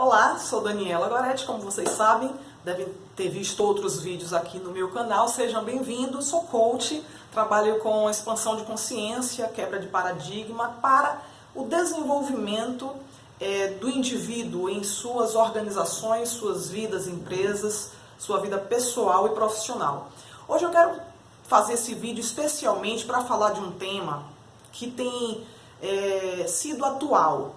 Olá, sou Daniela Gorete, como vocês sabem, devem ter visto outros vídeos aqui no meu canal, sejam bem-vindos. Sou coach, trabalho com expansão de consciência, quebra de paradigma para o desenvolvimento do indivíduo em suas organizações, suas vidas, empresas, sua vida pessoal e profissional. Hoje eu quero fazer esse vídeo especialmente para falar de um tema que tem sido atual.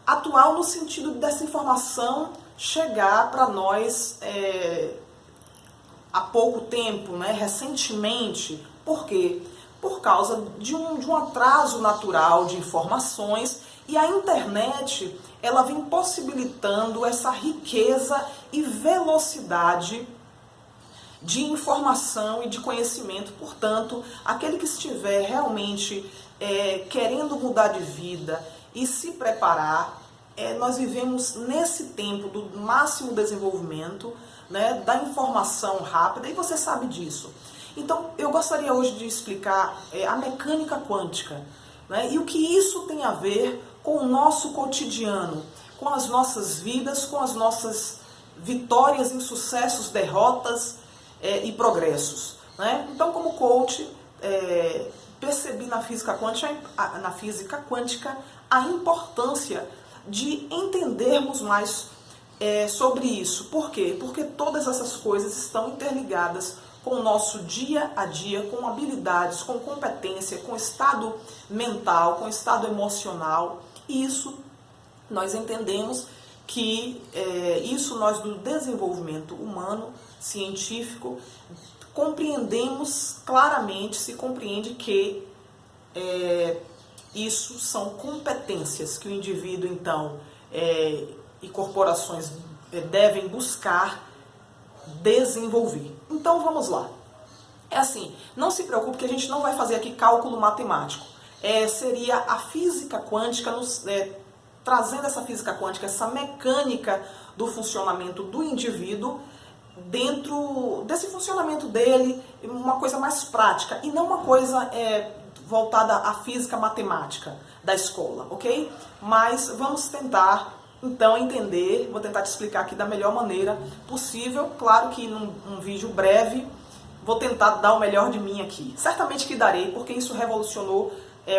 Atual no sentido dessa informação chegar para nós há pouco tempo, recentemente. Por quê? Por causa de um atraso natural de informações, e a internet ela vem possibilitando essa riqueza e velocidade de informação e de conhecimento. Portanto, aquele que estiver realmente querendo mudar de vida e se preparar, nós vivemos nesse tempo do máximo desenvolvimento, da informação rápida, e você sabe disso. Então, eu gostaria hoje de explicar a mecânica quântica, e o que isso tem a ver com o nosso cotidiano, com as nossas vidas, com as nossas vitórias, insucessos, derrotas e progressos. Então, como coach, percebi na física quântica a importância de entendermos mais sobre isso. Por quê? Porque todas essas coisas estão interligadas com o nosso dia a dia, com habilidades, com competência, com estado mental, com estado emocional. E isso nós entendemos que isso nós do desenvolvimento humano, científico, compreendemos claramente, se compreende que isso são competências que o indivíduo, então, e corporações devem buscar desenvolver. Então, vamos lá. É assim, não se preocupe que a gente não vai fazer aqui cálculo matemático. Seria a física quântica, trazendo essa física quântica, essa mecânica do funcionamento do indivíduo, dentro desse funcionamento dele, uma coisa mais prática, e não uma coisa voltada à física matemática da escola, ok? Mas vamos tentar, então, entender, vou tentar te explicar aqui da melhor maneira possível. Claro que num vídeo breve, vou tentar dar o melhor de mim aqui. Certamente que darei, porque isso revolucionou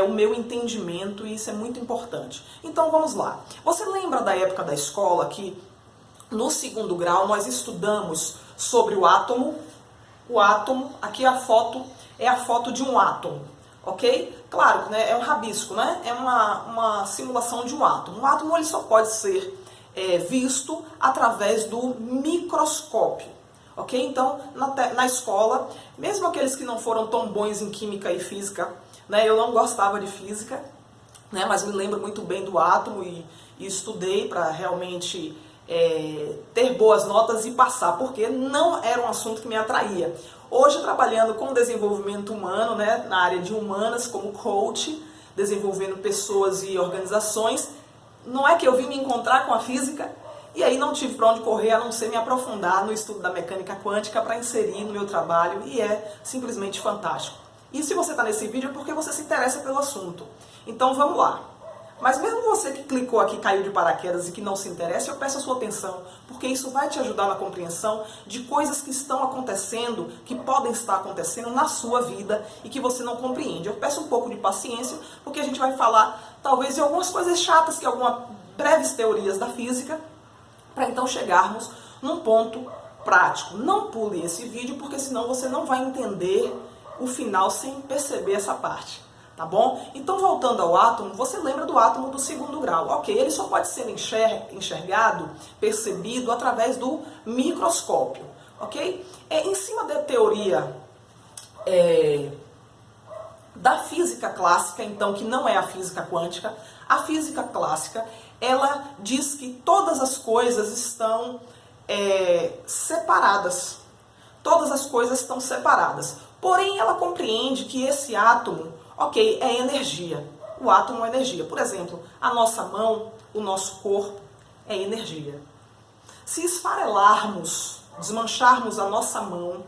o meu entendimento, e isso é muito importante. Então, vamos lá. Você lembra da época da escola que, no segundo grau, nós estudamos sobre o átomo? O átomo, aqui a foto é a foto de um átomo. Ok? Claro, é um rabisco, é uma simulação de um átomo. Um átomo ele só pode ser visto através do microscópio. Ok? Então, na escola, mesmo aqueles que não foram tão bons em química e física, eu não gostava de física, mas me lembro muito bem do átomo e estudei para realmente ter boas notas e passar, porque não era um assunto que me atraía. Hoje, trabalhando com desenvolvimento humano, na área de humanas, como coach, desenvolvendo pessoas e organizações, não é que eu vim me encontrar com a física e aí não tive para onde correr a não ser me aprofundar no estudo da mecânica quântica para inserir no meu trabalho, e é simplesmente fantástico. E se você está nesse vídeo é porque você se interessa pelo assunto. Então vamos lá. Mas mesmo você que clicou aqui, caiu de paraquedas e que não se interessa, eu peço a sua atenção, porque isso vai te ajudar na compreensão de coisas que estão acontecendo, que podem estar acontecendo na sua vida e que você não compreende. Eu peço um pouco de paciência, porque a gente vai falar talvez de algumas coisas chatas, que algumas breves teorias da física, para então chegarmos num ponto prático. Não pule esse vídeo, porque senão você não vai entender o final sem perceber essa parte. Tá bom? Então, voltando ao átomo, você lembra do átomo do segundo grau. Ok, ele só pode ser enxergado, percebido através do microscópio. Ok? Em cima da teoria da física clássica, então, que não é a física quântica, a física clássica, ela diz que todas as coisas estão separadas. Todas as coisas estão separadas. Porém, ela compreende que esse átomo, ok, é energia. O átomo é energia. Por exemplo, a nossa mão, o nosso corpo é energia. Se esfarelarmos, desmancharmos a nossa mão,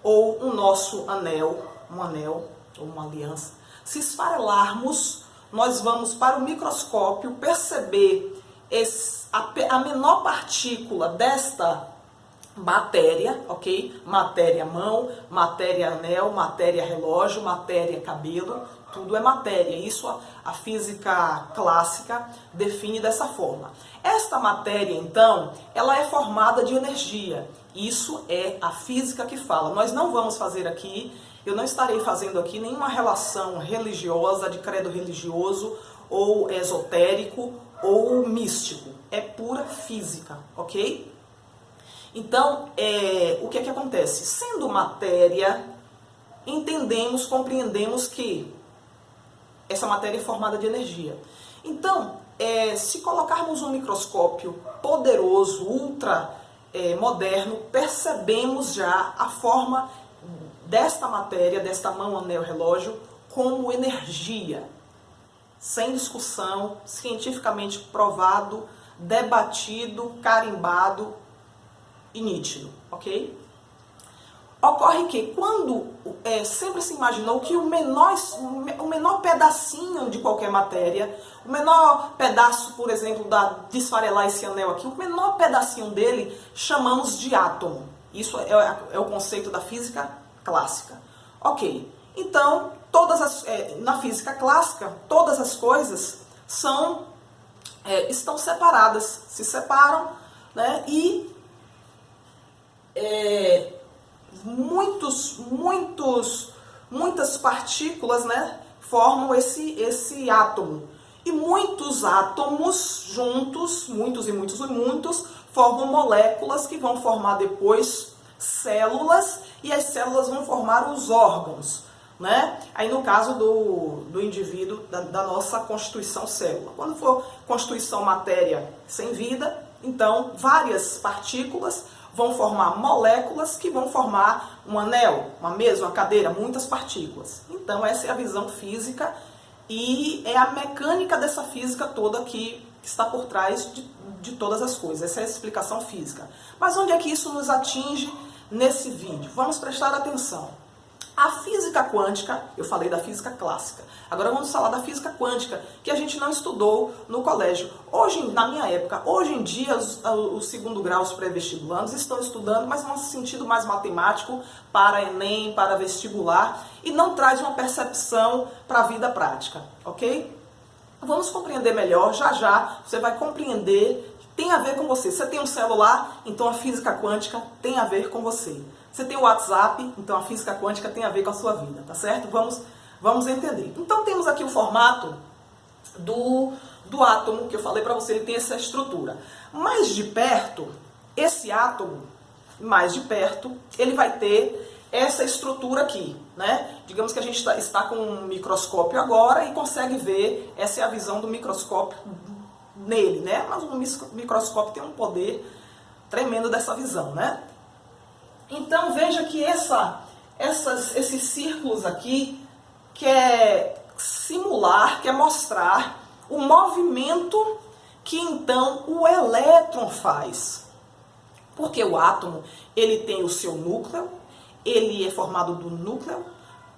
ou o nosso anel, um anel ou uma aliança, se esfarelarmos, nós vamos para o microscópio perceber a menor partícula desta matéria, ok? Matéria mão, matéria anel, matéria relógio, matéria cabelo, tudo é matéria. Isso a física clássica define dessa forma. Esta matéria, então, ela é formada de energia. Isso é a física que fala. Nós não vamos fazer aqui, eu não estarei fazendo aqui nenhuma relação religiosa, de credo religioso, ou esotérico, ou místico. É pura física, ok? Então, o que é que acontece? Sendo matéria, entendemos, compreendemos que essa matéria é formada de energia. Então, se colocarmos um microscópio poderoso, ultra moderno, percebemos já a forma desta matéria, desta mão, anel, relógio, como energia. Sem discussão, cientificamente provado, debatido, carimbado e nítido, ok? Ocorre que quando sempre se imaginou que o menor pedacinho de qualquer matéria, o menor pedaço, por exemplo, desfarelar esse anel aqui, o menor pedacinho dele chamamos de átomo. Isso é o conceito da física clássica. Ok, então na física clássica, todas as coisas estão separadas, se separam, né, e muitas partículas, né, formam esse átomo. E muitos átomos juntos, muitos, formam moléculas que vão formar depois células, e as células vão formar os órgãos, né? Aí no caso do indivíduo, da nossa constituição célula. Quando for constituição matéria sem vida, então várias partículas vão formar moléculas que vão formar um anel, uma mesa, uma cadeira, muitas partículas. Então essa é a visão física e é a mecânica dessa física toda que está por trás de todas as coisas. Essa é a explicação física. Mas onde é que isso nos atinge nesse vídeo? Vamos prestar atenção. A física quântica, eu falei da física clássica, agora vamos falar da física quântica, que a gente não estudou no colégio. Na minha época, hoje em dia, os segundo grau, os pré-vestibulandos estão estudando, mas num sentido mais matemático, para Enem, para vestibular, e não traz uma percepção para a vida prática, ok? Vamos compreender melhor, já você vai compreender, tem a ver com você. Você tem um celular, então a física quântica tem a ver com você. Você tem o WhatsApp, então a física quântica tem a ver com a sua vida, tá certo? Vamos entender. Então temos aqui o formato do átomo, que eu falei para você, ele tem essa estrutura. Mais de perto, esse átomo, mais de perto, ele vai ter essa estrutura aqui, né? Digamos que a gente está com um microscópio agora e consegue ver, essa é a visão do microscópio nele, né? Mas o microscópio tem um poder tremendo dessa visão, né? Então veja que esses círculos aqui quer simular, quer mostrar o movimento que então o elétron faz. Porque o átomo, ele tem o seu núcleo, ele é formado do núcleo,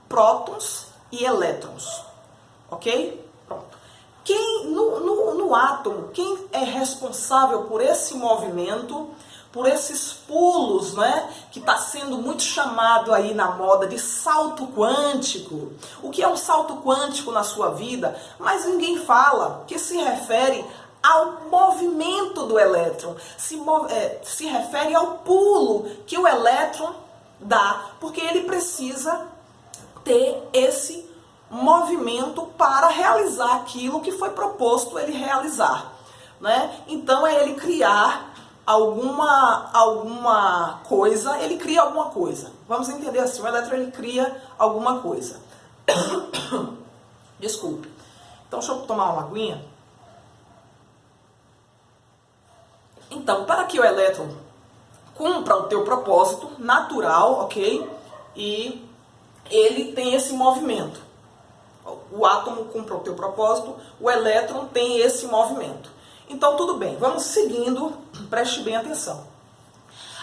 prótons e elétrons. Ok? Pronto. No átomo, quem é responsável por esse movimento, por esses pulos, né, que está sendo muito chamado aí na moda de salto quântico. O que é um salto quântico na sua vida? Mas ninguém fala, que se refere ao movimento do elétron, se refere ao pulo que o elétron dá, porque ele precisa ter esse movimento para realizar aquilo que foi proposto ele realizar, né? Então é ele criar alguma coisa, ele cria alguma coisa. Vamos entender assim, o elétron ele cria alguma coisa. Desculpe. Então deixa eu tomar uma aguinha. Então, para que o elétron cumpra o teu propósito natural, ok? E ele tem esse movimento. O átomo cumpre o teu propósito, o elétron tem esse movimento. Então, tudo bem, vamos seguindo, preste bem atenção.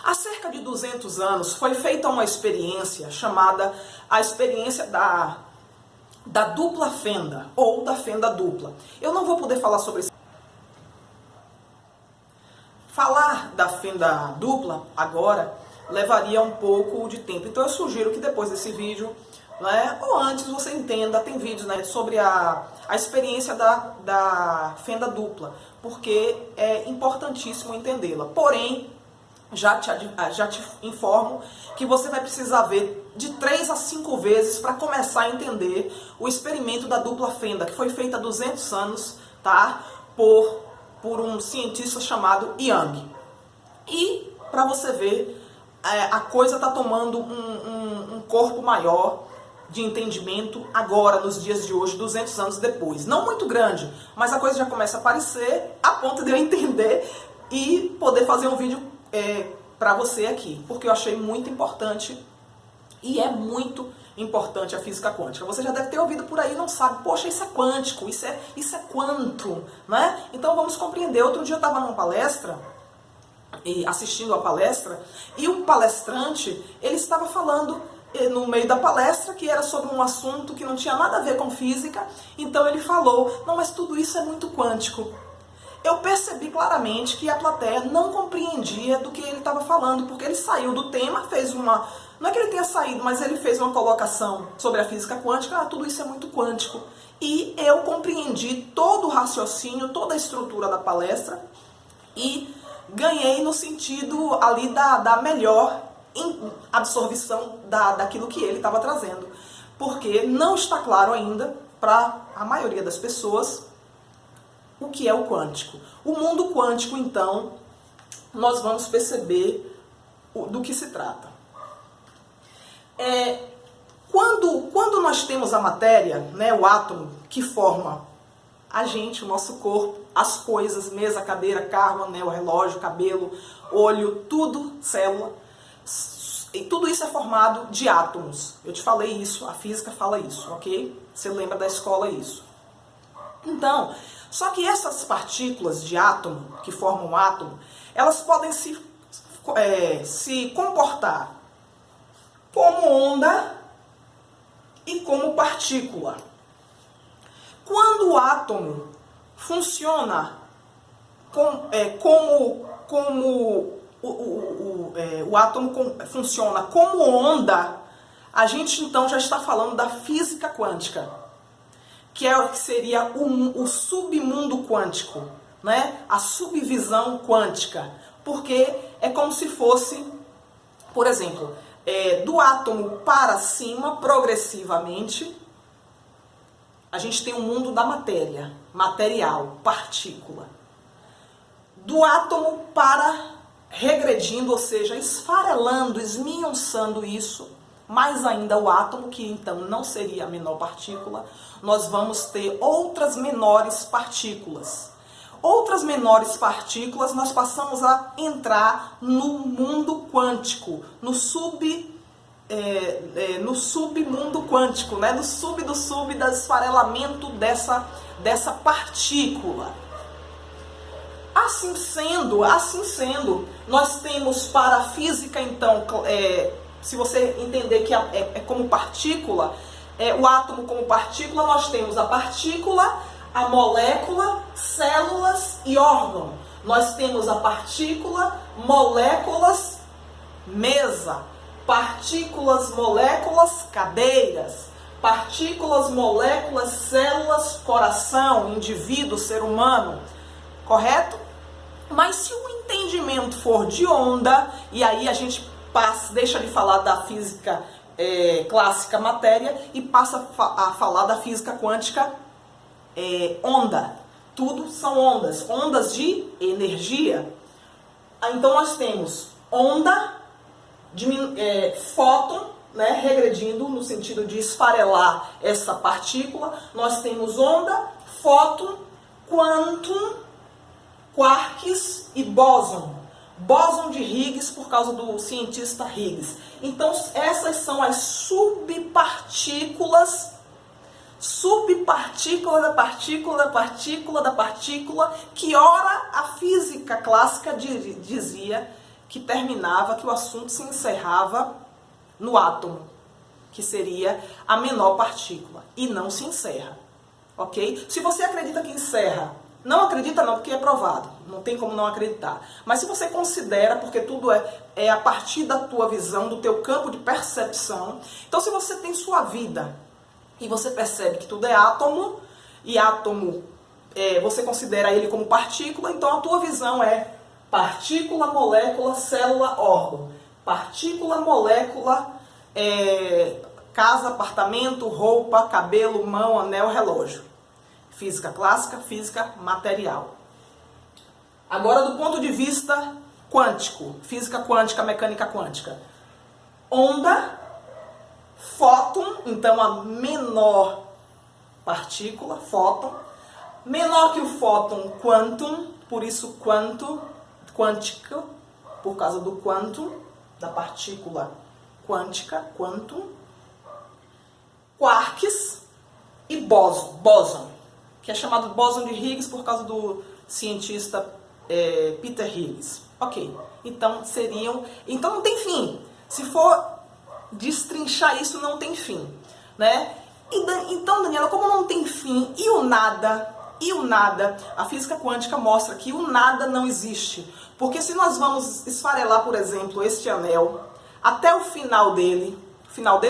Há cerca de 200 anos foi feita uma experiência chamada a experiência da dupla fenda, ou da fenda dupla. Eu não vou poder falar sobre isso. Falar da fenda dupla agora levaria um pouco de tempo. Então eu sugiro que depois desse vídeo, né, ou antes, você entenda, tem vídeos, né, sobre a experiência da fenda dupla, porque é importantíssimo entendê-la. Porém, já te informo que você vai precisar ver de 3 a 5 vezes para começar a entender o experimento da dupla fenda, que foi feito há 200 anos, tá? Por um cientista chamado Young. E, para você ver, a coisa está tomando um corpo maior de entendimento agora, nos dias de hoje, 200 anos depois. Não muito grande, mas a coisa já começa a aparecer a ponto de eu entender e poder fazer um vídeo para você aqui, porque eu achei muito importante, e é muito importante a física quântica. Você já deve ter ouvido por aí e não sabe, poxa, isso é quântico, isso é quanto, né? Então vamos compreender. Outro dia eu estava numa palestra, e assistindo a palestra, e o palestrante, ele estava falando no meio da palestra que era sobre um assunto que não tinha nada a ver com física, então ele falou, não, mas tudo isso é muito quântico. Eu percebi claramente que a plateia não compreendia do que ele estava falando, porque ele saiu do tema, fez uma... Não é que ele tenha saído, mas ele fez uma colocação sobre a física quântica, tudo isso é muito quântico. E eu compreendi todo o raciocínio, toda a estrutura da palestra e ganhei no sentido ali da melhor absorção daquilo que ele estava trazendo. Porque não está claro ainda, para a maioria das pessoas, o que é o quântico. O mundo quântico, então, nós vamos perceber do que se trata. Quando nós temos a matéria, né, o átomo, que forma a gente, o nosso corpo, as coisas, mesa, cadeira, carro, anel, relógio, cabelo, olho, tudo, célula, e tudo isso é formado de átomos. Eu te falei isso, a física fala isso, ok? Você lembra da escola isso. Então, só que essas partículas de átomo, que formam um átomo, elas podem se comportar como onda e como partícula. Quando o átomo funciona o átomo funciona como onda, a gente então já está falando da física quântica, que seria o submundo quântico, né? A subvisão quântica, porque é como se fosse, por exemplo, do átomo para cima, progressivamente, a gente tem o mundo da matéria, material, partícula. Do átomo para regredindo, ou seja, esfarelando, esmiuçando isso, mais ainda o átomo, que então não seria a menor partícula, nós vamos ter outras menores partículas. Outras menores partículas, nós passamos a entrar no mundo quântico, no submundo quântico, né? Do sub do esfarelamento dessa partícula. Assim sendo, nós temos para a física, então, se você entender que é como partícula, o átomo como partícula, nós temos a partícula, a molécula, células e órgão. Nós temos a partícula, moléculas, mesa, partículas, moléculas, cadeiras, partículas, moléculas, células, coração, indivíduo, ser humano, correto? Mas se o entendimento for de onda, e aí a gente deixa de falar da física clássica matéria e passa a falar da física quântica onda. Tudo são ondas, ondas de energia. Então nós temos onda, fóton, né, regredindo no sentido de esfarelar essa partícula. Nós temos onda, fóton, quântum, quarks e bóson. Bóson de Higgs por causa do cientista Higgs. Então essas são as subpartículas da partícula, da partícula, da partícula, que ora a física clássica dizia que terminava, que o assunto se encerrava no átomo, que seria a menor partícula, e não se encerra, ok? Se você acredita que encerra, não acredita não, porque é provado, não tem como não acreditar. Mas se você considera, porque tudo é a partir da tua visão, do teu campo de percepção. Então, se você tem sua vida e você percebe que tudo é átomo, e átomo você considera ele como partícula, então a tua visão é partícula, molécula, célula, órgão. Partícula, molécula, casa, apartamento, roupa, cabelo, mão, anel, relógio. Física clássica, física material. Agora, do ponto de vista quântico, física quântica, mecânica quântica. Onda, fóton, então a menor partícula, fóton. Menor que o fóton, quantum, por isso quântico, por causa do quantum, da partícula quântica, quantum. Quarks e bóson, que é chamado bóson de Higgs por causa do cientista Peter Higgs. Ok, então então não tem fim. Se for destrinchar isso, não tem fim, né? Então, Daniela, como não tem fim, e o nada, a física quântica mostra que o nada não existe. Porque se nós vamos esfarelar, por exemplo, este anel, até o final dele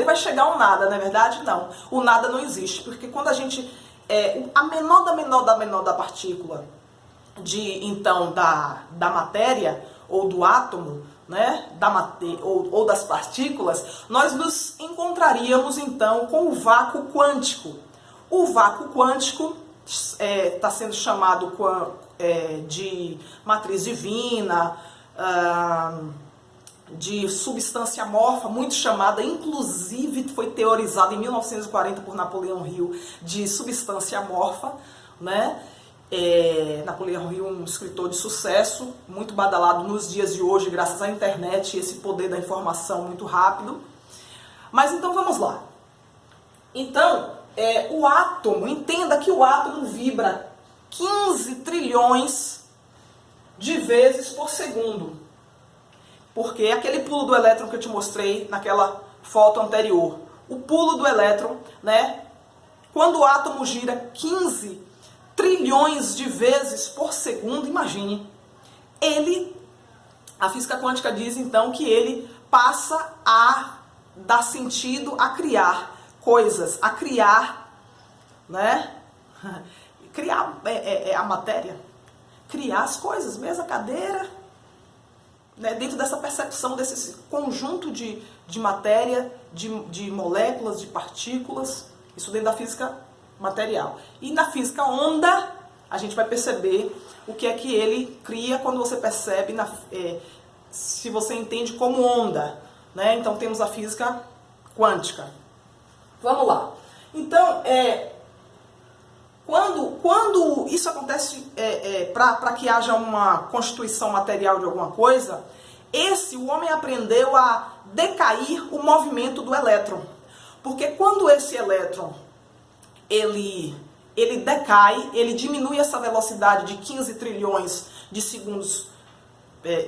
vai chegar um nada, não é verdade? Não, o nada não existe, porque quando a gente, a menor da partícula, então, da matéria, ou do átomo, né, ou das partículas, nós nos encontraríamos, então, com o vácuo quântico. O vácuo quântico está sendo chamado de matriz divina, de substância amorfa, muito chamada, inclusive foi teorizada em 1940 por Napoleão Hill, de substância amorfa, né? Napoleão Hill, um escritor de sucesso, muito badalado nos dias de hoje, graças à internet e esse poder da informação muito rápido. Mas então vamos lá. Então, o átomo, entenda que o átomo vibra 15 trilhões de vezes por segundo. Porque aquele pulo do elétron que eu te mostrei naquela foto anterior, o pulo do elétron, né? Quando o átomo gira 15 trilhões de vezes por segundo, imagine, a física quântica diz então que ele passa a dar sentido a criar coisas, a criar, né? Criar a matéria, criar as coisas, mesa, cadeira, né? Dentro dessa percepção desse conjunto de matéria, de moléculas, de partículas, isso dentro da física material. E na física onda, a gente vai perceber o que é que ele cria quando você percebe, se você entende como onda, né? Então temos a física quântica. Vamos lá. Então, quando isso acontece para que haja uma constituição material de alguma coisa, o homem aprendeu a decair o movimento do elétron. Porque quando esse elétron ele decai, ele diminui essa velocidade de 15 trilhões de segundos,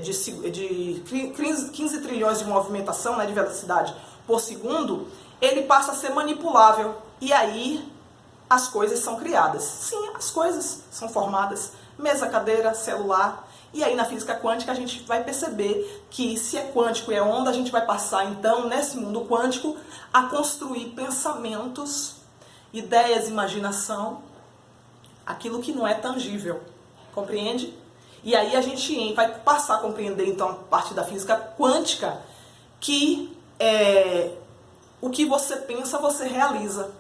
de 15 trilhões de movimentação, né, de velocidade por segundo, ele passa a ser manipulável. E aí as coisas são criadas. Sim, as coisas são formadas. Mesa, cadeira, celular. E aí na física quântica a gente vai perceber que se é quântico e é onda, a gente vai passar então, nesse mundo quântico, a construir pensamentos, ideias, imaginação, aquilo que não é tangível, compreende? E aí a gente vai passar a compreender, então, a partir da física quântica, que o que você pensa, você realiza.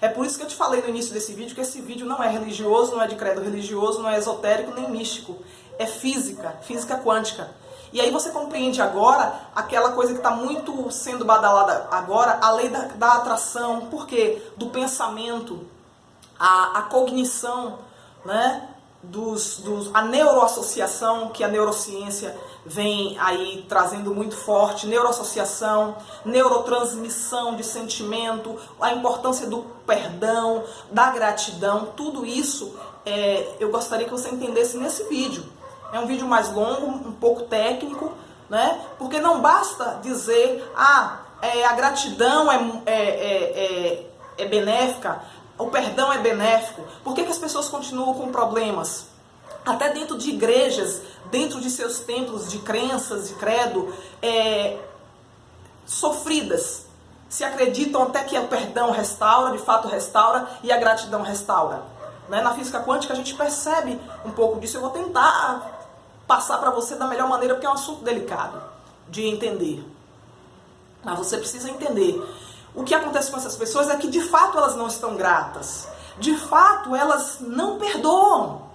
É por isso que eu te falei no início desse vídeo, que esse vídeo não é religioso, não é de credo religioso, não é esotérico, nem místico. É física, física quântica. E aí você compreende agora aquela coisa que está muito sendo badalada agora, a lei da atração. Por quê? Do pensamento, a cognição, né? A neuroassociação, que a neurociência vem aí trazendo muito forte, neuroassociação, neurotransmissão de sentimento, a importância do perdão, da gratidão, tudo isso eu gostaria que você entendesse nesse vídeo. É um vídeo mais longo, um pouco técnico, né? Porque não basta dizer, a gratidão é benéfica, o perdão é benéfico. Por que as pessoas continuam com problemas? até dentro de igrejas, dentro de seus templos de crenças, de credo, sofridas. Se acreditam até que o perdão restaura, de fato restaura, e a gratidão restaura. Né? Na física quântica a gente percebe um pouco disso. Eu vou tentar passar para você da melhor maneira, porque é um assunto delicado de entender. Mas você precisa entender. O que acontece com essas pessoas é que de fato elas não estão gratas. De fato elas não perdoam.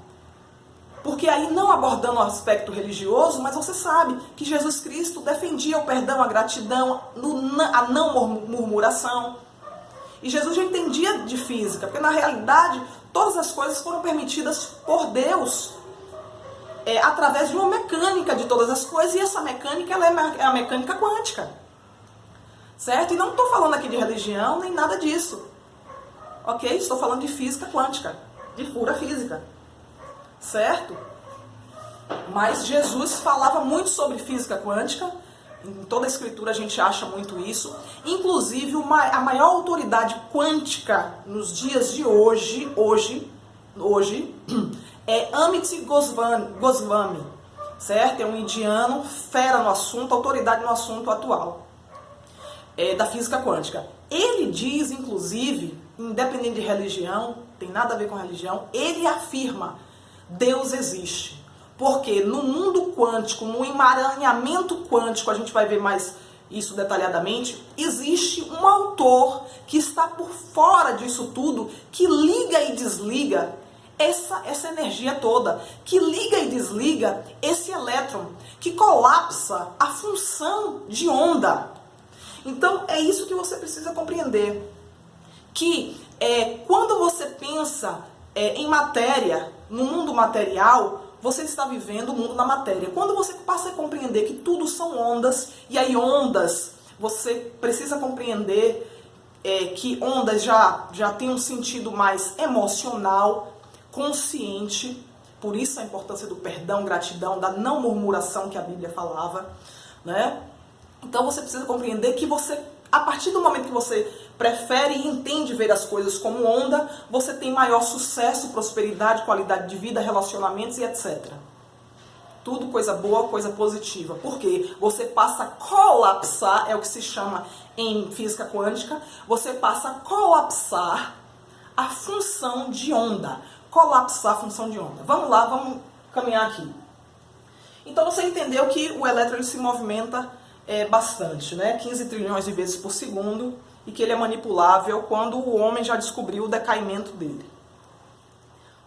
Porque aí, não abordando o aspecto religioso, mas você sabe que Jesus Cristo defendia o perdão, a gratidão, a não murmuração. E Jesus já entendia de física, porque na realidade todas as coisas foram permitidas por Deus, através de uma mecânica de todas as coisas, e essa mecânica ela é a mecânica quântica. Certo? E não estou falando aqui de religião, nem nada disso. Ok? Estou falando de física quântica, de pura física. Certo? Mas Jesus falava muito sobre física quântica. Em toda a escritura a gente acha muito isso. Inclusive a maior autoridade quântica nos dias de hoje é Amit Goswami. Certo? É um indiano, fera no assunto, autoridade no assunto atual da física quântica. Ele diz, inclusive, independente de religião, tem nada a ver com religião, ele afirma: Deus existe. Porque no mundo quântico, no emaranhamento quântico, a gente vai ver mais isso detalhadamente, existe um autor que está por fora disso tudo, que liga e desliga essa energia toda, que liga e desliga esse elétron, que colapsa a função de onda. Então é isso que você precisa compreender. Que quando você pensa em matéria, no mundo material, você está vivendo o mundo da matéria. Quando você passa a compreender que tudo são ondas, e aí ondas, você precisa compreender que ondas já tem um sentido mais emocional, consciente, por isso a importância do perdão, gratidão, da não murmuração que a Bíblia falava, né? Então você precisa compreender que você, a partir do momento que você prefere e entende ver as coisas como onda, você tem maior sucesso, prosperidade, qualidade de vida, relacionamentos e etc. Tudo coisa boa, coisa positiva. Porque você passa a colapsar, é o que se chama em física quântica, você passa a colapsar a função de onda. Colapsar a função de onda. Vamos lá, vamos caminhar aqui. Então você entendeu que o elétron ele se movimenta bastante, né? 15 trilhões de vezes por segundo, e que ele é manipulável quando o homem já descobriu o decaimento dele.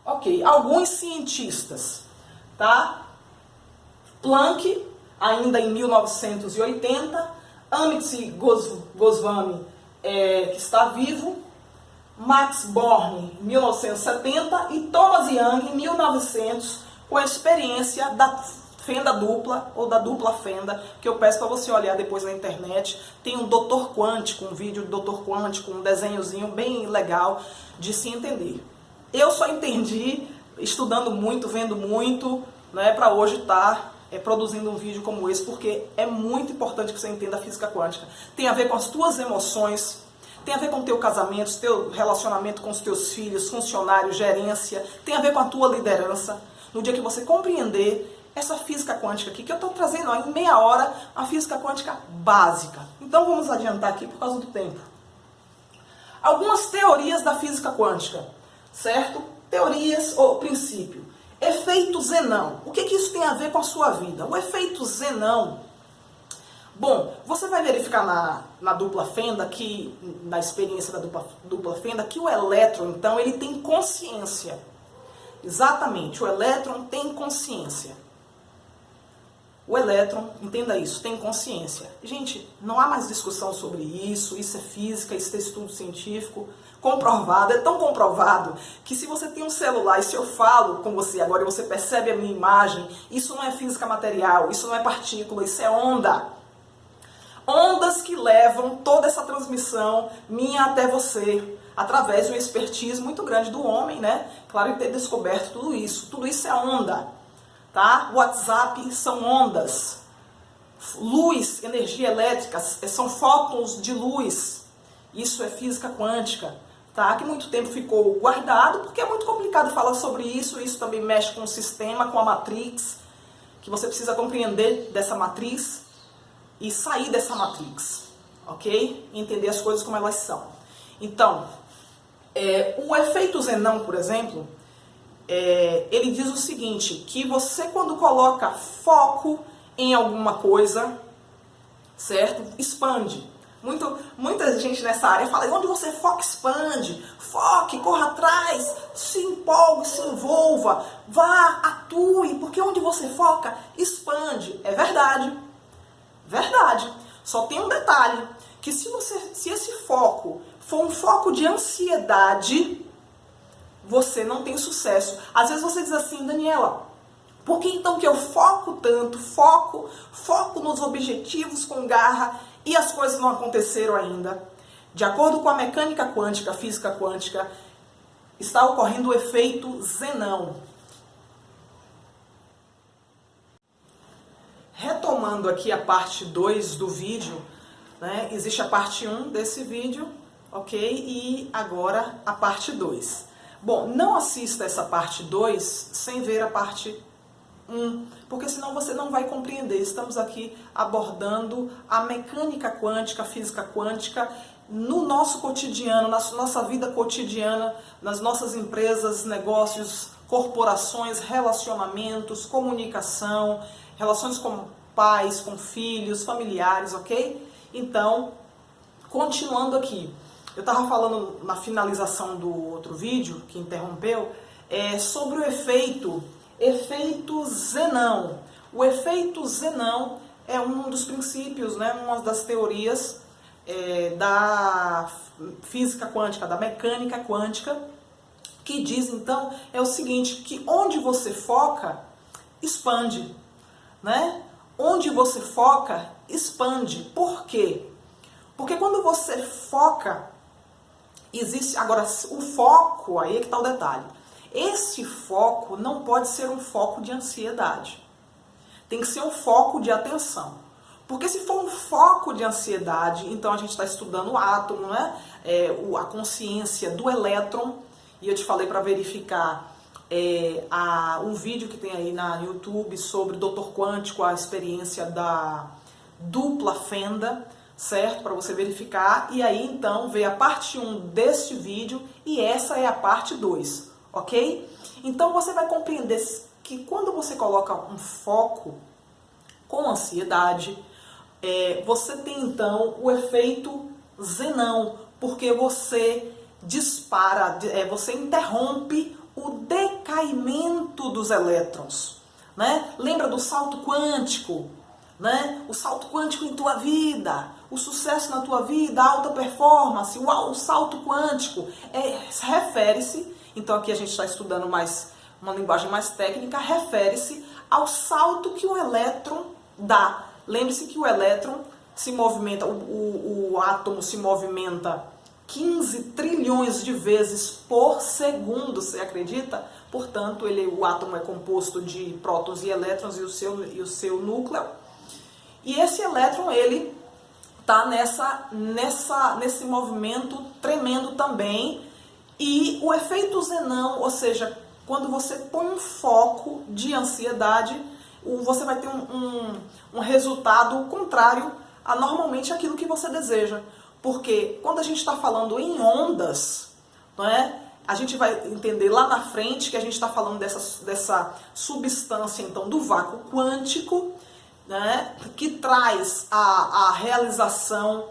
Ok, alguns cientistas, tá? Planck, ainda em 1980, Amit Goswami, que está vivo, Max Born, em 1970, e Thomas Young, em 1900, com a experiência da fenda dupla, ou da dupla fenda, que eu peço para você olhar depois na internet. Tem um Doutor Quântico, um vídeo do Doutor Quântico, um desenhozinho bem legal de se entender. Eu só entendi estudando muito, vendo muito, né, para hoje estar produzindo um vídeo como esse, porque é muito importante que você entenda a física quântica. Tem a ver com as tuas emoções, tem a ver com o teu casamento, teu relacionamento com os teus filhos, funcionários, gerência, tem a ver com a tua liderança. No dia que você compreender essa física quântica aqui, que eu estou trazendo em meia hora, a física quântica básica. Então vamos adiantar aqui por causa do tempo. Algumas teorias da física quântica, certo? Teorias ou princípio. Efeito Zenão. O que isso tem a ver com a sua vida? O efeito Zenão. Bom, você vai verificar na dupla fenda, que, na experiência da dupla fenda, que o elétron, então, ele tem consciência. Exatamente, o elétron tem consciência. O elétron, entenda isso, tem consciência. Gente, não há mais discussão sobre isso, isso é física, isso é estudo científico, comprovado, é tão comprovado, que se você tem um celular e se eu falo com você agora e você percebe a minha imagem, isso não é física material, isso não é partícula, isso é onda. Ondas que levam toda essa transmissão minha até você, através de uma expertise muito grande do homem, né? Claro, ter descoberto tudo isso é onda. Tá? WhatsApp são ondas. Luz, energia elétrica, são fótons de luz. Isso é física quântica. tá? Que muito tempo ficou guardado, porque é muito complicado falar sobre isso. Isso também mexe com o sistema, com a matrix, que você precisa compreender dessa matriz e sair dessa matrix, ok? Entender as coisas como elas são. Então, o efeito Zenão, por exemplo, ele diz o seguinte, que você quando coloca foco em alguma coisa, certo? Expande. Muita gente nessa área fala, onde você foca, expande. Foque, corra atrás, se empolgue, se envolva, vá, atue, porque onde você foca, expande. É verdade. Verdade. Só tem um detalhe, que se esse foco for um foco de ansiedade, você não tem sucesso. Às vezes você diz assim, Daniela, por que então que eu foco tanto, foco nos objetivos com garra e as coisas não aconteceram ainda? De acordo com a mecânica quântica, a física quântica, está ocorrendo o efeito Zenão. Retomando aqui a parte 2 do vídeo, né? Existe a parte 1 desse vídeo, ok? E agora a parte 2. Bom, não assista essa parte 2 sem ver a parte 1, porque senão você não vai compreender. Estamos aqui abordando a mecânica quântica, a física quântica, no nosso cotidiano, na nossa vida cotidiana, nas nossas empresas, negócios, corporações, relacionamentos, comunicação, relações com pais, com filhos, familiares, ok? Então, continuando aqui. Eu estava falando na finalização do outro vídeo, que interrompeu, sobre o efeito Zenão. O efeito Zenão é um dos princípios, né, uma das teorias da física quântica, da mecânica quântica, que diz, então, é o seguinte, que onde você foca, expande, né? Onde você foca, expande. Por quê? Porque quando você foca, existe... Agora, o foco, aí é que está o detalhe. Esse foco não pode ser um foco de ansiedade. Tem que ser um foco de atenção. Porque se for um foco de ansiedade, então a gente está estudando o átomo, né? A consciência do elétron. E eu te falei para verificar um vídeo que tem aí na YouTube sobre Doutor Quântico, a experiência da dupla fenda, certo? Para você verificar. E aí, então, ver a parte 1 deste vídeo e essa é a parte 2, ok? Então, você vai compreender que quando você coloca um foco com ansiedade, você tem, então, o efeito Zenão, porque você dispara, você interrompe o decaimento dos elétrons, né? Lembra do salto quântico? Né? O salto quântico em tua vida, o sucesso na tua vida, a alta performance, o salto quântico, refere-se, então aqui a gente está estudando mais uma linguagem mais técnica, refere-se ao salto que o elétron dá. Lembre-se que o elétron se movimenta, o átomo se movimenta 15 trilhões de vezes por segundo, você acredita? Portanto, o átomo é composto de prótons e elétrons e o seu núcleo. E esse elétron, ele está nesse movimento tremendo também. E o efeito Zenão, ou seja, quando você põe um foco de ansiedade, você vai ter um resultado contrário a normalmente aquilo que você deseja. Porque quando a gente está falando em ondas, não é? A gente vai entender lá na frente que a gente está falando dessa substância, então, do vácuo quântico, né, que traz a realização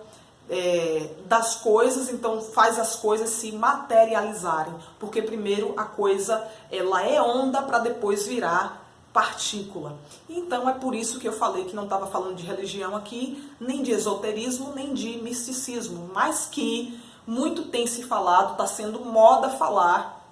das coisas, então faz as coisas se materializarem, porque primeiro a coisa ela é onda para depois virar partícula. Então é por isso que eu falei que não estava falando de religião aqui, nem de esoterismo, nem de misticismo, mas que muito tem se falado, está sendo moda falar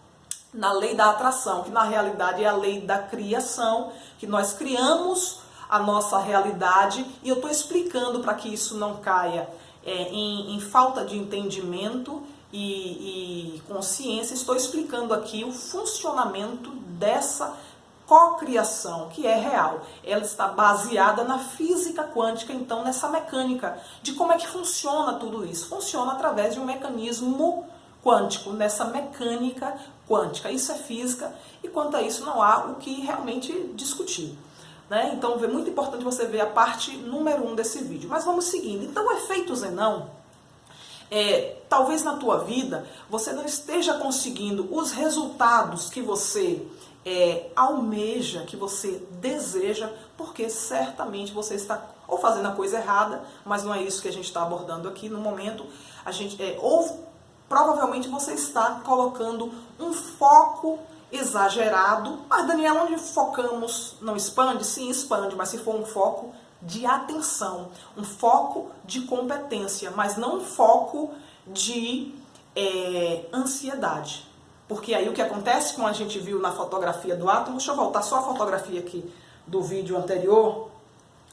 na lei da atração, que na realidade é a lei da criação, que nós criamos a nossa realidade, e eu estou explicando para que isso não caia em falta de entendimento e consciência. Estou explicando aqui o funcionamento dessa cocriação, que é real. Ela está baseada na física quântica, então nessa mecânica de como é que funciona tudo isso. Funciona através de um mecanismo quântico, nessa mecânica quântica. Isso é física e quanto a isso não há o que realmente discutir, né? Então é muito importante você ver a parte número 1 desse vídeo. Mas vamos seguindo. Então o efeito Zenão, talvez na tua vida você não esteja conseguindo os resultados que você almeja, que você deseja, porque certamente você está ou fazendo a coisa errada, mas não é isso que a gente está abordando aqui no momento. Ou provavelmente você está colocando um foco exagerado. Mas Daniela, onde focamos não expande? Sim, expande, mas se for um foco de atenção, um foco de competência, mas não um foco de ansiedade. Porque aí o que acontece, como a gente viu na fotografia do átomo, deixa eu voltar só a fotografia aqui do vídeo anterior,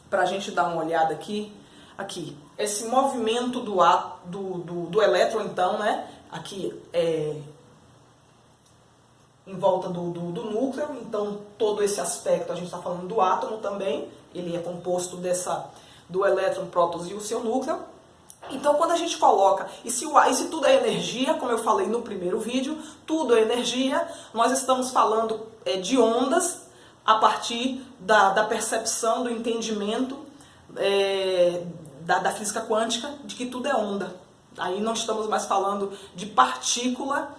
para a gente dar uma olhada aqui. Aqui, esse movimento do elétron, então, né? Aqui em volta do núcleo, então todo esse aspecto, a gente está falando do átomo também, ele é composto do elétron, prótons e o seu núcleo. Então quando a gente coloca, e se tudo é energia, como eu falei no primeiro vídeo, tudo é energia, nós estamos falando de ondas a partir da percepção, do entendimento da física quântica, de que tudo é onda. Aí não estamos mais falando de partícula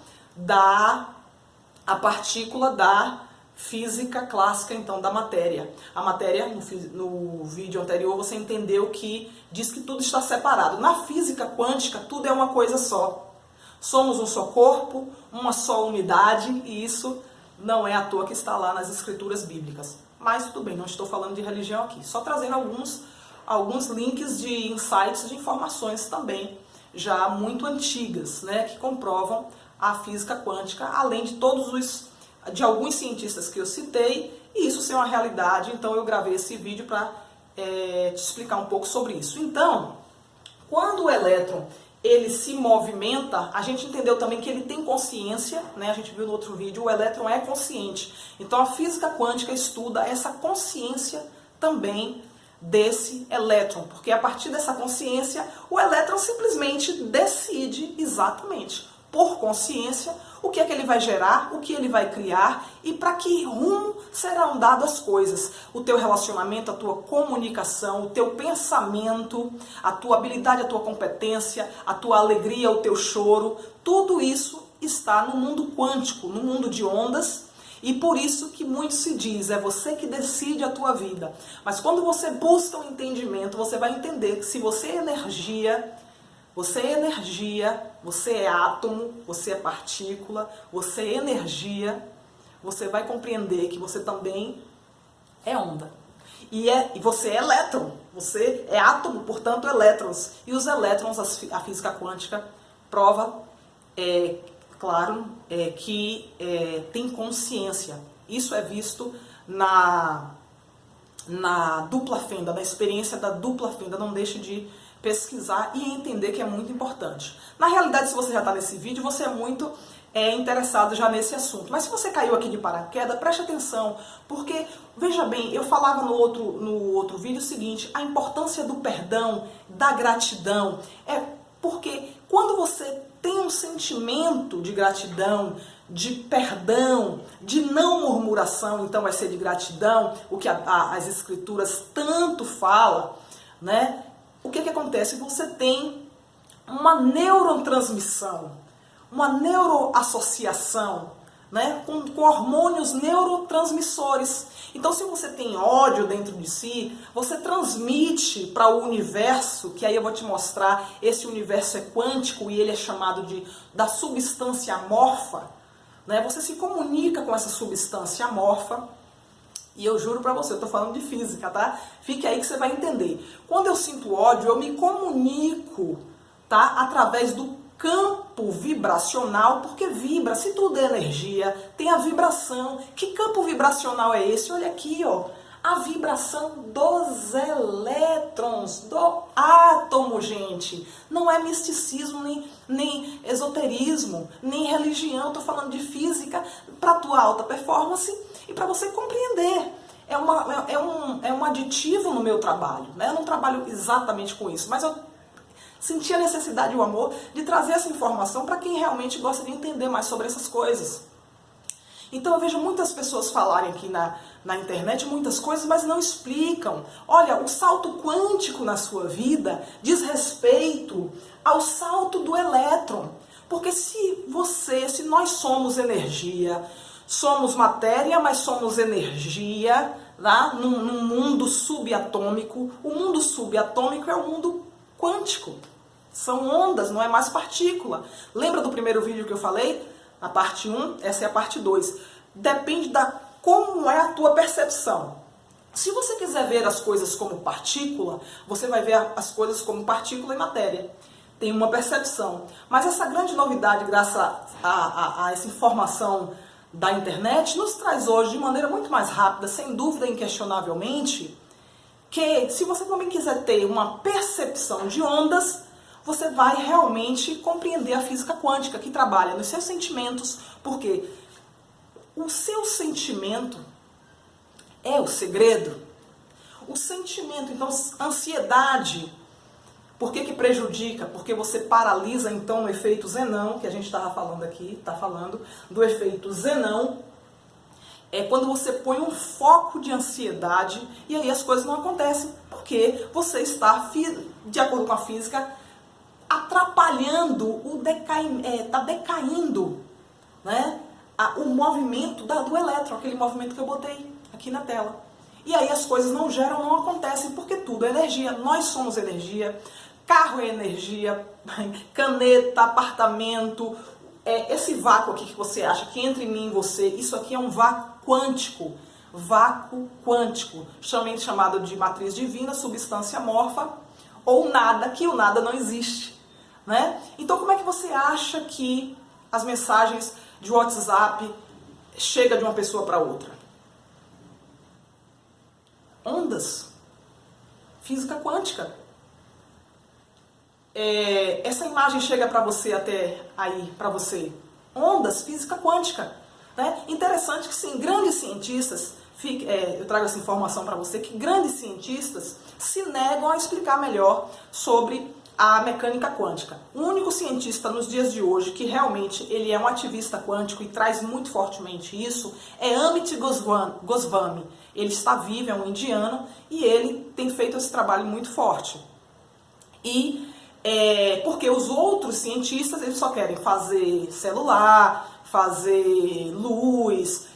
a partícula da física clássica, então, da matéria. A matéria, no vídeo anterior, você entendeu que diz que tudo está separado. Na física quântica, tudo é uma coisa só. Somos um só corpo, uma só unidade, e isso não é à toa que está lá nas escrituras bíblicas. Mas tudo bem, não estou falando de religião aqui. Só trazendo alguns links de insights, de informações também, já muito antigas, né, que comprovam a física quântica, além de alguns cientistas que eu citei, e isso ser uma realidade. Então eu gravei esse vídeo para te explicar um pouco sobre isso. Então, quando o elétron ele se movimenta, a gente entendeu também que ele tem consciência, né? A gente viu no outro vídeo, o elétron é consciente. Então a física quântica estuda essa consciência também desse elétron, porque a partir dessa consciência, o elétron simplesmente decide exatamente, por consciência, o que é que ele vai gerar, o que ele vai criar e para que rumo serão dadas as coisas. O teu relacionamento, a tua comunicação, o teu pensamento, a tua habilidade, a tua competência, a tua alegria, o teu choro, tudo isso está no mundo quântico, no mundo de ondas. E por isso que muito se diz, é você que decide a tua vida. Mas quando você busca um entendimento, você vai entender que se você é energia, você é átomo, você é partícula, você é energia, você vai compreender que você também é onda. E você é elétron, você é átomo, portanto elétrons. E os elétrons, a física quântica prova, claro, que tem consciência. Isso é visto na dupla fenda, na experiência da dupla fenda. Não deixe de pesquisar e entender que é muito importante. Na realidade, se você já está nesse vídeo, você é muito interessado já nesse assunto. Mas se você caiu aqui de paraquedas, preste atenção, porque, veja bem, eu falava no outro vídeo o seguinte, a importância do perdão, da gratidão, porque quando você tem um sentimento de gratidão, de perdão, de não murmuração, então vai ser de gratidão, o que as escrituras tanto falam, né? O que acontece? Você tem uma neurotransmissão, uma neuroassociação, né? com hormônios neurotransmissores. Então, se você tem ódio dentro de si, você transmite para o universo, que aí eu vou te mostrar, esse universo é quântico e ele é chamado da substância amorfa, né? Você se comunica com essa substância amorfa. E eu juro pra você, eu tô falando de física, tá? Fique aí que você vai entender. Quando eu sinto ódio, eu me comunico, tá? Através do campo vibracional, porque vibra. Se tudo é energia, tem a vibração. Que campo vibracional é esse? Olha aqui, ó. A vibração dos elétrons, do átomo, gente. Não é misticismo, nem esoterismo, nem religião. Tô falando de física para tua alta performance e para você compreender. É um aditivo no meu trabalho, né? Eu não trabalho exatamente com isso, mas senti a necessidade e o amor de trazer essa informação para quem realmente gosta de entender mais sobre essas coisas. Então eu vejo muitas pessoas falarem aqui na internet muitas coisas, mas não explicam. Olha, o salto quântico na sua vida diz respeito ao salto do elétron. Porque se nós somos energia, somos matéria, mas somos energia, lá num mundo subatômico, o mundo subatômico é o mundo quântico. São ondas, não é mais partícula. Lembra do primeiro vídeo que eu falei? A parte 1, essa é a parte 2. Depende como é a tua percepção. Se você quiser ver as coisas como partícula, você vai ver as coisas como partícula e matéria. Tem uma percepção. Mas essa grande novidade, graças a essa informação da internet, nos traz hoje de maneira muito mais rápida, sem dúvida, inquestionavelmente, que se você também quiser ter uma percepção de ondas, você vai realmente compreender a física quântica, que trabalha nos seus sentimentos, porque o seu sentimento é o segredo. O sentimento, então, ansiedade, por que prejudica? Porque você paralisa, então, o efeito Zenão, que a gente estava falando aqui, está falando do efeito Zenão, é quando você põe um foco de ansiedade e aí as coisas não acontecem, porque você está, de acordo com a física, atrapalhando, está decaindo, né, o movimento do elétron, aquele movimento que eu botei aqui na tela. E aí as coisas não geram, não acontecem, porque tudo é energia. Nós somos energia, carro é energia, caneta, apartamento, esse vácuo aqui que você acha que entre mim e você, isso aqui é um vácuo quântico, chamado de matriz divina, substância amorfa, ou nada, que o nada não existe, né? Então como é que você acha que as mensagens de WhatsApp chegam de uma pessoa para outra? Ondas. Física quântica. Essa imagem chega para você até aí, para você. Ondas, física quântica. Né? Interessante que sim, grandes cientistas, eu trago essa informação para você, que grandes cientistas se negam a explicar melhor sobre a mecânica quântica. O único cientista nos dias de hoje que realmente ele é um ativista quântico e traz muito fortemente isso é Amit Goswami. Ele está vivo, é um indiano e ele tem feito esse trabalho muito forte. E porque os outros cientistas eles só querem fazer celular, fazer luz,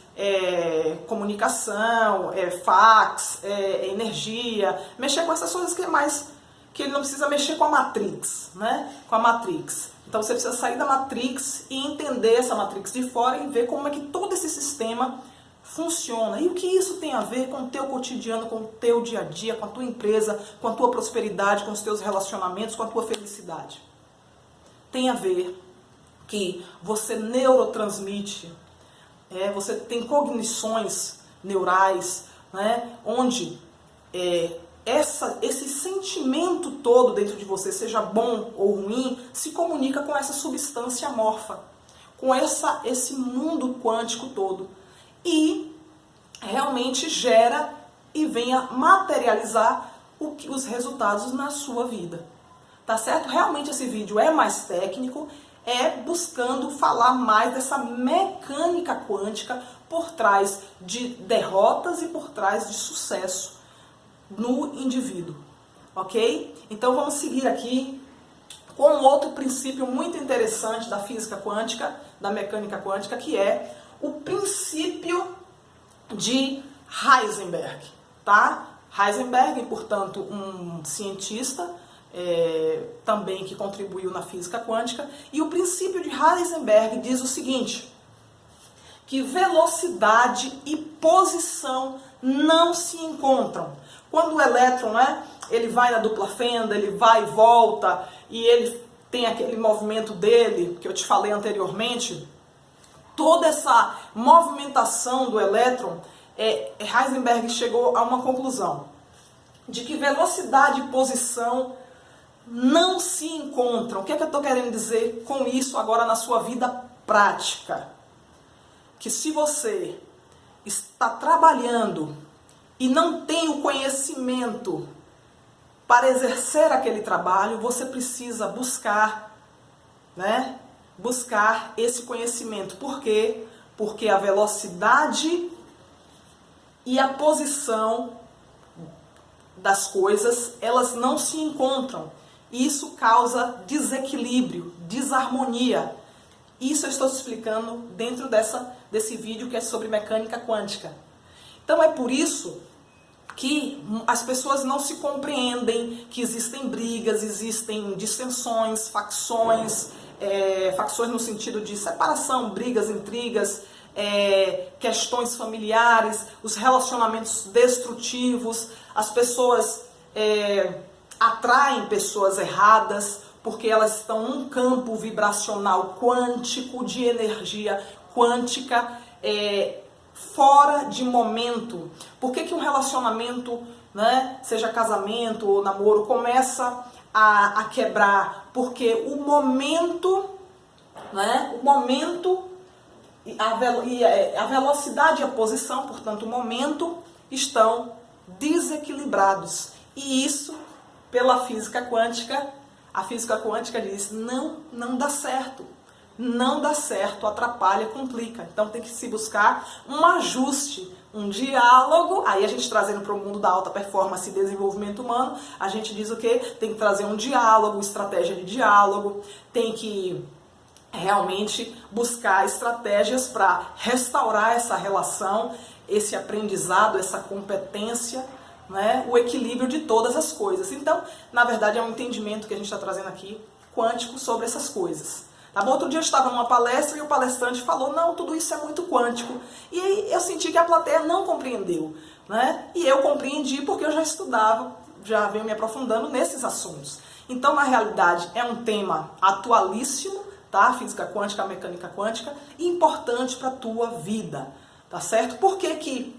comunicação, fax, energia, mexer com essas coisas que ele não precisa mexer com a Matrix, né? Com a Matrix. Então você precisa sair da Matrix e entender essa Matrix de fora e ver como é que todo esse sistema funciona. E o que isso tem a ver com o teu cotidiano, com o teu dia a dia, com a tua empresa, com a tua prosperidade, com os teus relacionamentos, com a tua felicidade? Tem a ver que você neurotransmite, você tem cognições neurais, né? Onde esse sentimento todo dentro de você, seja bom ou ruim, se comunica com essa substância amorfa, com esse mundo quântico todo. E realmente gera e vem a materializar os resultados na sua vida. Tá certo? Realmente esse vídeo é mais técnico, buscando falar mais dessa mecânica quântica por trás de derrotas e por trás de sucesso no indivíduo, ok? Então vamos seguir aqui com outro princípio muito interessante da física quântica, da mecânica quântica, que é o princípio de Heisenberg, tá? Heisenberg, portanto, um cientista também que contribuiu na física quântica, e o princípio de Heisenberg diz o seguinte, que velocidade e posição não se encontram. Quando o elétron, ele vai na dupla fenda, ele vai e volta, e ele tem aquele movimento dele, que eu te falei anteriormente, toda essa movimentação do elétron, Heisenberg chegou a uma conclusão, de que velocidade e posição não se encontram. O que é que eu estou querendo dizer com isso agora na sua vida prática? Que se você está trabalhando e não tem o conhecimento para exercer aquele trabalho, você precisa buscar, né? Buscar esse conhecimento. Por quê? Porque a velocidade e a posição das coisas, elas não se encontram. Isso causa desequilíbrio, desarmonia. Isso eu estou te explicando dentro desse vídeo que é sobre mecânica quântica. Então é por isso que as pessoas não se compreendem, que existem brigas, existem dissensões, facções no sentido de separação, brigas, intrigas, questões familiares, os relacionamentos destrutivos, as pessoas atraem pessoas erradas, porque elas estão num campo vibracional quântico, de energia quântica, fora de momento. Por que um relacionamento, né, seja casamento ou namoro, começa a quebrar? Porque o momento, né, a velocidade e a posição, portanto o momento, estão desequilibrados. E isso, pela física quântica, a física quântica diz, não dá certo. Não dá certo, atrapalha, complica. Então tem que se buscar um ajuste, um diálogo. Aí a gente trazendo para o mundo da alta performance e desenvolvimento humano, a gente diz o quê? Tem que trazer um diálogo, estratégia de diálogo, tem que realmente buscar estratégias para restaurar essa relação, esse aprendizado, essa competência, né? O equilíbrio de todas as coisas. Então, na verdade, é um entendimento que a gente está trazendo aqui, quântico, sobre essas coisas. Tá bom? Outro dia eu estava numa palestra e o palestrante falou, não, tudo isso é muito quântico. E aí eu senti que a plateia não compreendeu, né? E eu compreendi porque eu já estudava, já venho me aprofundando nesses assuntos. Então, na realidade, é um tema atualíssimo, tá? A física quântica, a mecânica quântica, importante para a tua vida, tá certo? Por que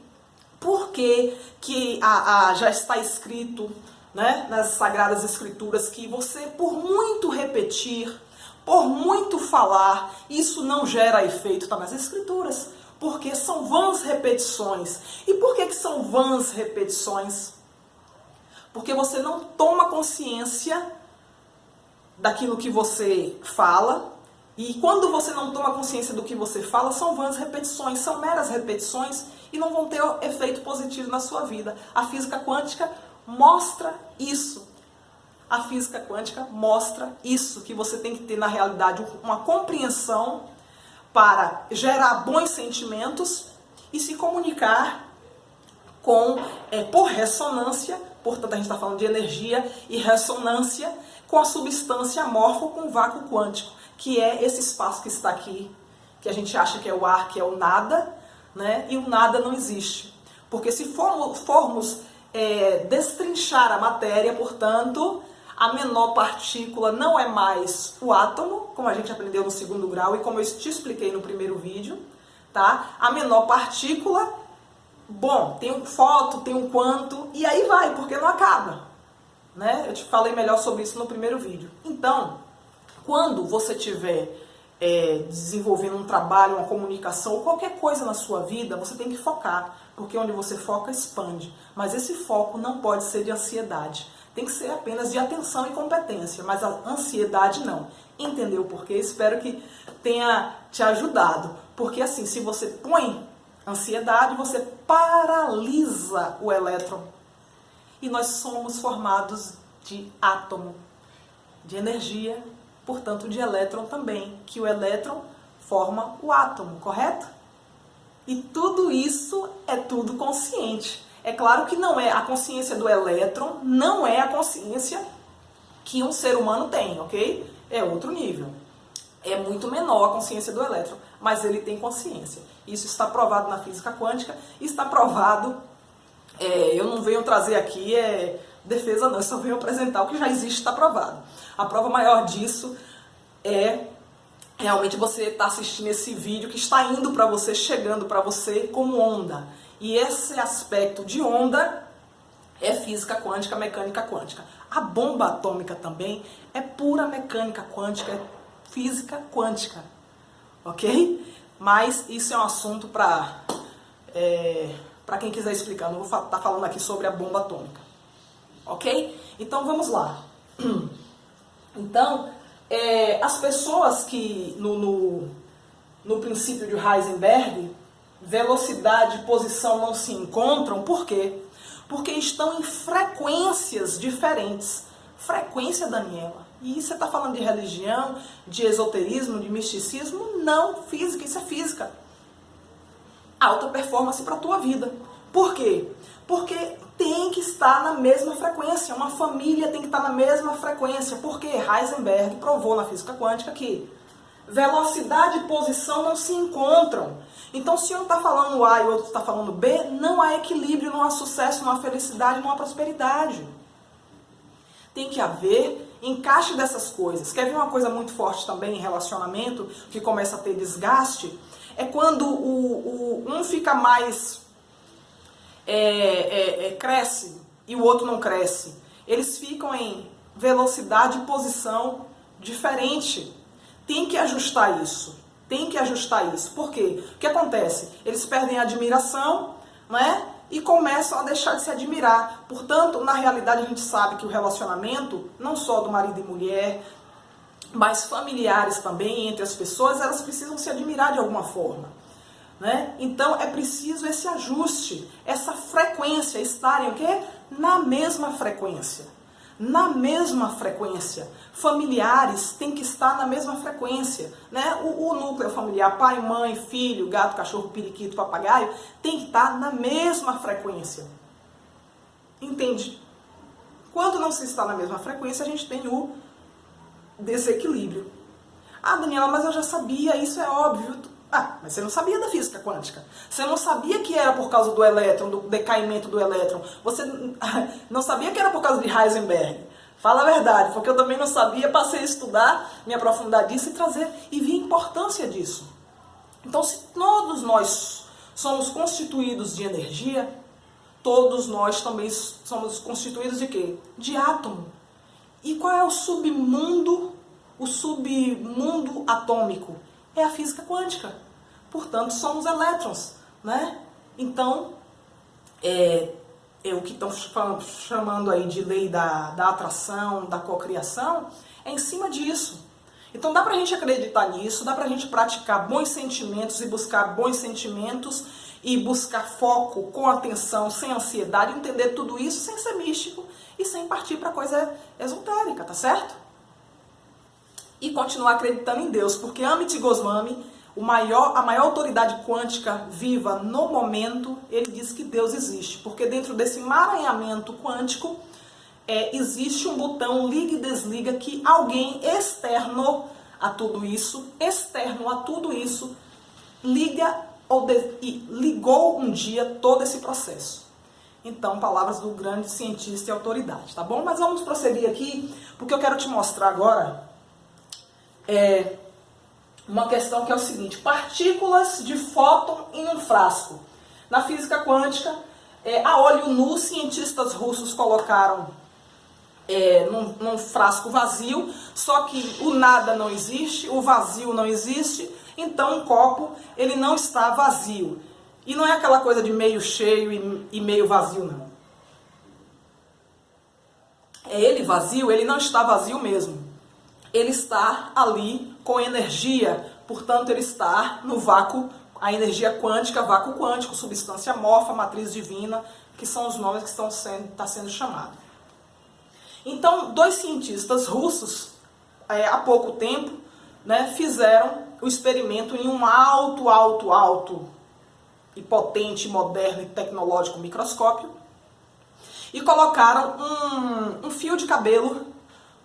já está escrito, né, nas Sagradas Escrituras que você, por muito repetir, por muito falar, isso não gera efeito? Está nas Escrituras. Porque são vãs repetições. E por que são vãs repetições? Porque você não toma consciência daquilo que você fala. E quando você não toma consciência do que você fala, são vãs repetições, são meras repetições e não vão ter efeito positivo na sua vida. A física quântica mostra isso. A física quântica mostra isso, que você tem que ter, na realidade, uma compreensão para gerar bons sentimentos e se comunicar por ressonância, portanto a gente está falando de energia e ressonância, com a substância amorfa, com o vácuo quântico, que é esse espaço que está aqui, que a gente acha que é o ar, que é o nada, né? E o nada não existe. Porque se formos destrinchar a matéria, portanto, a menor partícula não é mais o átomo, como a gente aprendeu no 2º grau e como eu te expliquei no primeiro vídeo, tá? A menor partícula, bom, tem um fóton, tem um quanto, e aí vai, porque não acaba, né? Eu te falei melhor sobre isso no primeiro vídeo. Então, quando você estiver desenvolvendo um trabalho, uma comunicação, ou qualquer coisa na sua vida, você tem que focar, porque onde você foca, expande. Mas esse foco não pode ser de ansiedade. Tem que ser apenas de atenção e competência, mas a ansiedade não. Entendeu por quê? Espero que tenha te ajudado. Porque assim, se você põe ansiedade, você paralisa o elétron. E nós somos formados de átomo, de energia, portanto de elétron também, que o elétron forma o átomo, correto? E tudo isso é tudo consciente. É claro que não é a consciência do elétron, não é a consciência que um ser humano tem, ok? É outro nível. É muito menor a consciência do elétron, mas ele tem consciência. Isso está provado na física quântica, está provado, eu não venho trazer aqui defesa não, eu só venho apresentar o que já existe, está provado. A prova maior disso é realmente você estar assistindo esse vídeo que está indo para você, chegando para você como onda. E esse aspecto de onda é física quântica, mecânica quântica. A bomba atômica também é pura mecânica quântica, é física quântica, ok? Mas isso é um assunto para quem quiser explicar. Não vou estar falando aqui sobre a bomba atômica. ok? Então vamos lá. Então, as pessoas que no princípio de Heisenberg, velocidade e posição não se encontram, por quê? Porque estão em frequências diferentes. Frequência, Daniela? E você está falando de religião, de esoterismo, de misticismo? Não, física, isso é física. Alta performance para a tua vida. Por quê? Porque tem que estar na mesma frequência. Uma família tem que estar na mesma frequência. Porque Heisenberg provou na física quântica que velocidade e posição não se encontram. Então, se um está falando A e o outro está falando B, não há equilíbrio, não há sucesso, não há felicidade, não há prosperidade. Tem que haver encaixe dessas coisas. Quer ver uma coisa muito forte também em relacionamento, que começa a ter desgaste? É quando um fica mais... cresce e o outro não cresce. Eles ficam em velocidade e posição diferente. Tem que ajustar isso. Tem que ajustar isso. Por quê? O que acontece? Eles perdem a admiração, né? E começam a deixar de se admirar. Portanto, na realidade, a gente sabe que o relacionamento, não só do marido e mulher, mas familiares também, entre as pessoas, elas precisam se admirar de alguma forma. Né? Então, é preciso esse ajuste, essa frequência, estarem o quê? Na mesma frequência. Na mesma frequência. Familiares têm que estar na mesma frequência. Né? O núcleo familiar, pai, mãe, filho, gato, cachorro, periquito, papagaio, tem que estar na mesma frequência. Entende? Quando não se está na mesma frequência, a gente tem o desequilíbrio. Ah, Daniela, mas eu já sabia, isso é óbvio. Ah, mas você não sabia da física quântica. Você não sabia que era por causa do elétron, do decaimento do elétron. Você não sabia que era por causa de Heisenberg. Fala a verdade, porque eu também não sabia, passei a estudar, me aprofundar disso e trazer, e vi a importância disso. Então, se todos nós somos constituídos de energia, todos nós também somos constituídos de quê? De átomo. E qual é o submundo atômico? É a física quântica. Portanto, somos elétrons, né? Então, o que estão chamando aí de lei da atração, da cocriação, é em cima disso. Então, dá pra gente acreditar nisso, dá pra gente praticar bons sentimentos e buscar bons sentimentos e buscar foco com atenção, sem ansiedade, entender tudo isso sem ser místico e sem partir pra coisa esotérica, tá certo? E continuar acreditando em Deus, porque Amit Goswami, a maior autoridade quântica viva no momento, ele diz que Deus existe, porque dentro desse emaranhamento quântico existe um botão liga e desliga que alguém externo a tudo isso, ligou um dia todo esse processo. Então, palavras do grande cientista e autoridade, tá bom? Mas vamos prosseguir aqui, porque eu quero te mostrar agora uma questão que é o seguinte: partículas de fóton em um frasco. Na física quântica, a olho nu, cientistas russos colocaram num frasco vazio, só que o nada não existe, o vazio não existe, então um copo ele não está vazio. E não é aquela coisa de meio cheio e meio vazio, não. Ele vazio, ele não está vazio mesmo. Ele está ali com energia, portanto ele está no vácuo, a energia quântica, vácuo quântico, substância amorfa, matriz divina, que são os nomes que está sendo chamado. Então, dois cientistas russos, há pouco tempo, né, fizeram o experimento em um alto e potente, moderno e tecnológico microscópio e colocaram um fio de cabelo,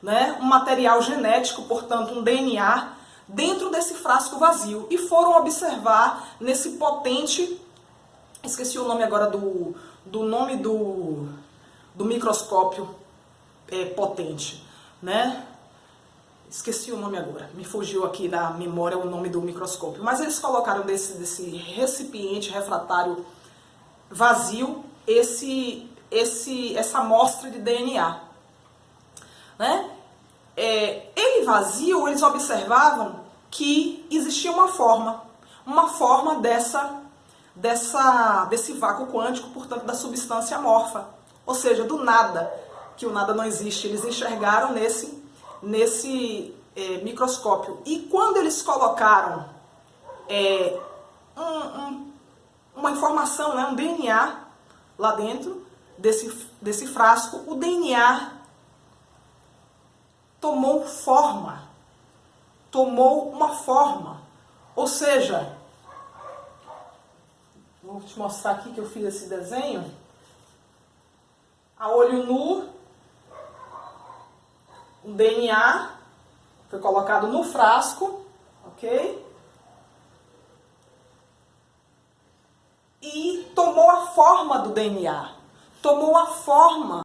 né, um material genético, portanto um DNA, dentro desse frasco vazio e foram observar nesse potente, esqueci o nome agora do nome do microscópio potente, né? Esqueci o nome agora, me fugiu aqui da memória o nome do microscópio, mas eles colocaram desse recipiente refratário vazio essa amostra de DNA, né? Ele vazio, eles observavam que existia uma forma desse vácuo quântico, portanto da substância amorfa, ou seja, do nada. que o nada não existe. Eles enxergaram nesse microscópio. E quando eles colocaram uma informação, né, um DNA lá dentro desse frasco, o DNA tomou uma forma. Ou seja, vou te mostrar aqui que eu fiz esse desenho. A olho nu, o DNA foi colocado no frasco, ok? E tomou a forma do DNA, tomou a forma